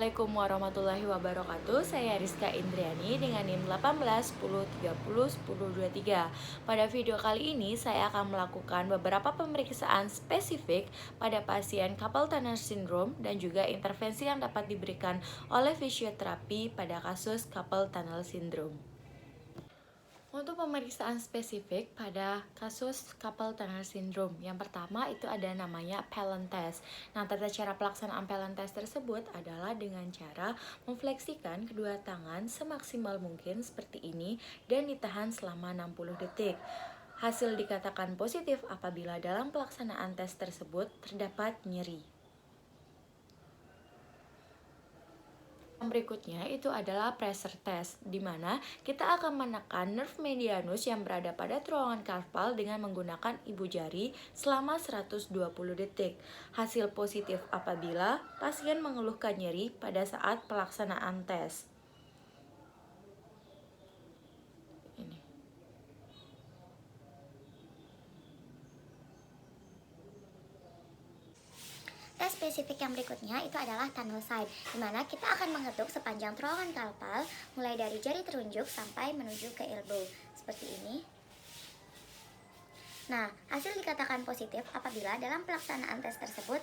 Assalamualaikum warahmatullahi wabarakatuh. Saya Rizka Indriani dengan NIM 18 10 30 10 23. Pada video kali ini saya akan melakukan beberapa pemeriksaan spesifik pada pasien carpal tunnel syndrome dan juga intervensi yang dapat diberikan oleh fisioterapi pada kasus carpal tunnel syndrome. Untuk pemeriksaan spesifik pada kasus carpal tunnel syndrome, yang pertama itu ada namanya Pallen test. Nah, tata cara pelaksanaan Pallen test tersebut adalah dengan cara memfleksikan kedua tangan semaksimal mungkin seperti ini dan ditahan selama 60 detik. Hasil dikatakan positif apabila dalam pelaksanaan tes tersebut terdapat nyeri. Yang berikutnya itu adalah pressure test, di mana kita akan menekan nerve medianus yang berada pada terowongan karpal dengan menggunakan ibu jari selama 120 detik. Hasil positif apabila pasien mengeluhkan nyeri pada saat pelaksanaan tes. Tes spesifik yang berikutnya itu adalah tunnel side, di mana kita akan mengetuk sepanjang terowongan karpal mulai dari jari telunjuk sampai menuju ke elbow seperti ini. Nah, hasil dikatakan positif apabila dalam pelaksanaan tes tersebut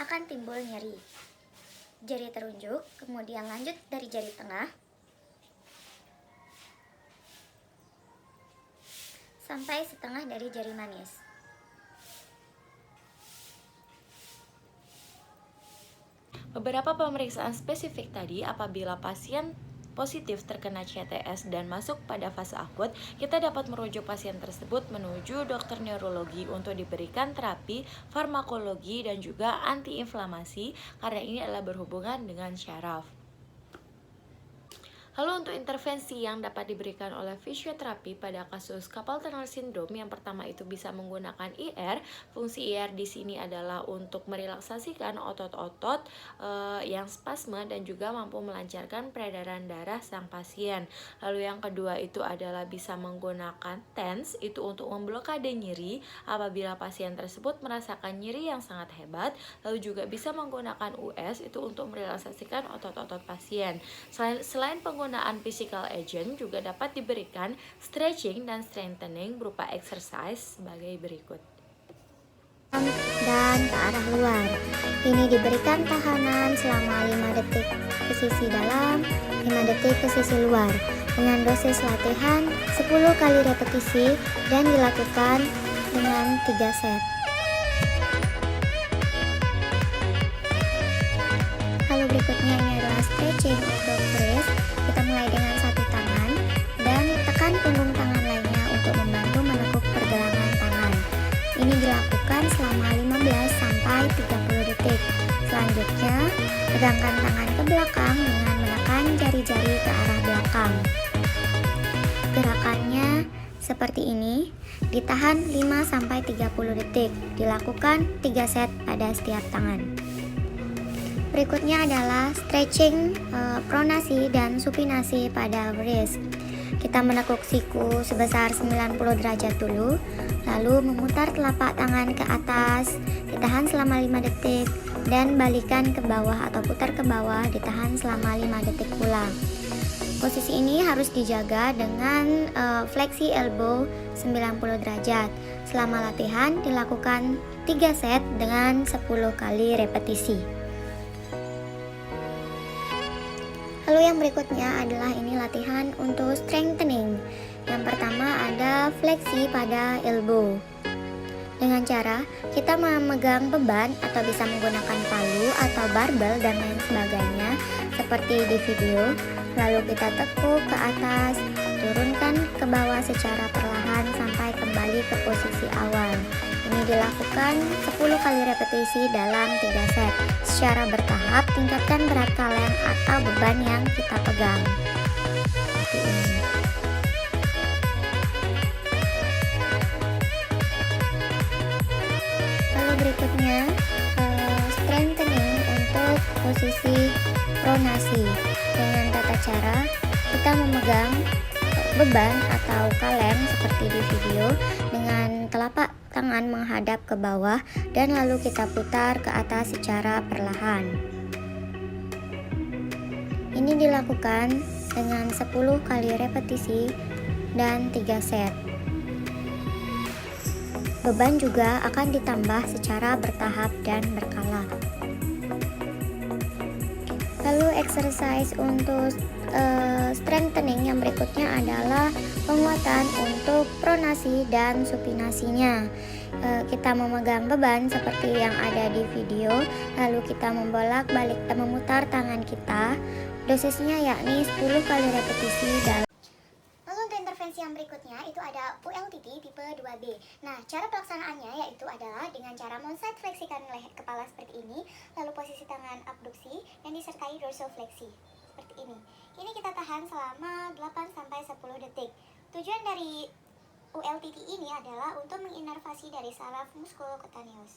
akan timbul nyeri. Jari telunjuk, kemudian lanjut dari jari tengah sampai setengah dari jari manis. Beberapa pemeriksaan spesifik tadi apabila pasien positif terkena CTS dan masuk pada fase akut, kita dapat merujuk pasien tersebut menuju dokter neurologi untuk diberikan terapi farmakologi dan juga antiinflamasi karena ini adalah berhubungan dengan syaraf. Lalu untuk intervensi yang dapat diberikan oleh fisioterapi pada kasus carpal tunnel syndrome, yang pertama itu bisa menggunakan IR. Fungsi IR di sini adalah untuk merelaksasikan otot-otot yang spasme dan juga mampu melancarkan peredaran darah sang pasien. Lalu yang kedua itu adalah bisa menggunakan TENS, itu untuk memblokade nyeri apabila pasien tersebut merasakan nyeri yang sangat hebat. Lalu juga bisa menggunakan US, itu untuk merelaksasikan otot-otot pasien. Selain penggunaan physical agent, juga dapat diberikan stretching dan strengthening berupa exercise sebagai berikut. Dan ke arah luar. Ini diberikan tahanan selama 5 detik ke sisi dalam, 5 detik ke sisi luar dengan dosis latihan 10 kali repetisi dan dilakukan dengan 3 set. Lalu berikutnya ini adalah stretching untuk press. Kita mulai dengan satu tangan dan tekan punggung tangan lainnya untuk membantu menekuk pergelangan tangan. Ini dilakukan selama 15 sampai 30 detik. Selanjutnya, pegangkan tangan ke belakang dengan menekan jari-jari ke arah belakang. Gerakannya seperti ini, ditahan 5 sampai 30 detik. Dilakukan 3 set pada setiap tangan. Berikutnya adalah stretching, pronasi dan supinasi pada wrist. Kita menekuk siku sebesar 90 derajat dulu, lalu memutar telapak tangan ke atas, ditahan selama 5 detik, dan balikan ke bawah atau putar ke bawah, ditahan selama 5 detik pula. Posisi ini harus dijaga dengan fleksi elbow 90 derajat. Selama latihan dilakukan 3 set dengan 10 kali repetisi. Lalu yang berikutnya adalah ini latihan untuk strengthening. Yang pertama ada fleksi pada elbow. Dengan cara kita memegang beban atau bisa menggunakan palu atau barbel dan lain sebagainya seperti di video. Lalu kita tekuk ke atas, turunkan ke bawah secara perlahan sampai kembali ke posisi awal. Ini dilakukan 10 kali repetisi dalam 3 set. Secara bertahap tingkatkan berat kaleng atau beban yang kita pegang. Seperti ini. Lalu berikutnya strengthening untuk posisi pronasi. Dengan tata cara kita memegang beban atau kaleng seperti di video dengan telapak tangan menghadap ke bawah dan lalu kita putar ke atas secara perlahan. Ini dilakukan dengan 10 kali repetisi dan 3 set. Beban juga akan ditambah secara bertahap dan berkala. Lalu exercise untuk strengthening yang berikutnya adalah penguatan untuk pronasi dan supinasinya. Kita memegang beban seperti yang ada di video, lalu kita membolak-balik dan memutar tangan kita. Dosisnya yakni 10 kali repetisi dalam. Lalu untuk intervensi yang berikutnya itu ada ULTT tipe 2B. Nah, cara pelaksanaannya yaitu adalah dengan cara monside fleksikan leher kepala seperti ini, lalu posisi tangan abduksi dan disertai dorsofleksi seperti ini. Ini kita tahan selama 8-10 detik. Tujuan dari ULTT ini adalah untuk menginervasi dari saraf muskulocutaneus.